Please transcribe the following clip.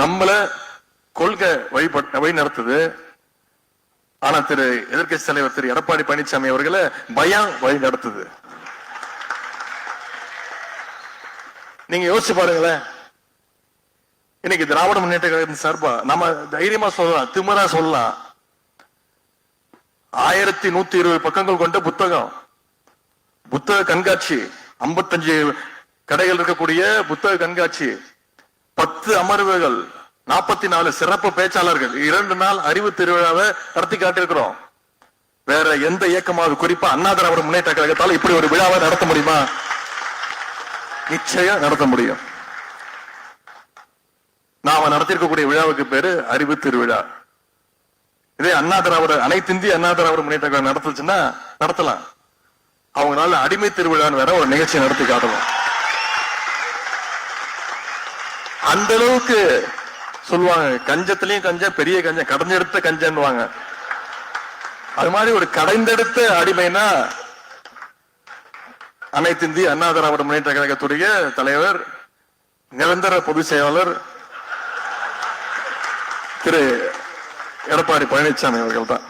நம்மள கொள்கை வழி நடத்துது. ஆனா எதிர்கட்சி தலைவர் திரு எடப்பாடி பழனிசாமி அவர்களை பயம் வழி நடத்துது. நீங்க யோசிச்சு பாருங்களேன். இன்னைக்கு திராவிட முன்னேற்ற கழகத்தின் சார்பா நம்ம தைரியமா சொல்லலாம், திமிரா சொல்லலாம். 1120 பக்கங்கள் கொண்ட புத்தக கண்காட்சி, 55 கடைகள் இருக்கக்கூடிய புத்தக கண்காட்சி, 10 அமர்வுகள், 44 சிறப்பு பேச்சாளர்கள், 2 நாள் அறிவு திருவிழாவை நடத்தி காட்டிருக்கிறோம். வேற எந்த இயக்கமாவது, குறிப்பா அண்ணா திராவிட முன்னேற்ற கழகத்தால் இப்படி ஒரு விழாவை நடத்த முடியுமா? நிச்சயம் நடத்த முடியும். நாம நடத்திருக்கக்கூடிய விழாவுக்கு பேரு அறிவு திருவிழா. இதே அனைத்து இந்திய அண்ணா திராவிட முன்னேற்ற கழகம் நடத்துச்சுன்னா நடத்தலாம். அவங்களால அடிமை திருவிழான்னு வேற ஒரு நிகழ்ச்சி நடத்தி காட்டலாம். அந்த அளவுக்கு சொல்லுவாங்க. கஞ்சத்திலையும் கஞ்சம், பெரிய கஞ்சம், கடைஞ்செடுத்த கஞ்சன்னுவாங்க. அது மாதிரி ஒரு கடைந்தெடுத்த அடிமைனா அனைத்து இந்திய அண்ணா திராவிட முன்னேற்ற கழகத்துடைய தலைவர், நிரந்தர பொதுச் செயலாளர் திரு எடப்பாடி பழனிசாமி அவர்கள் தான்.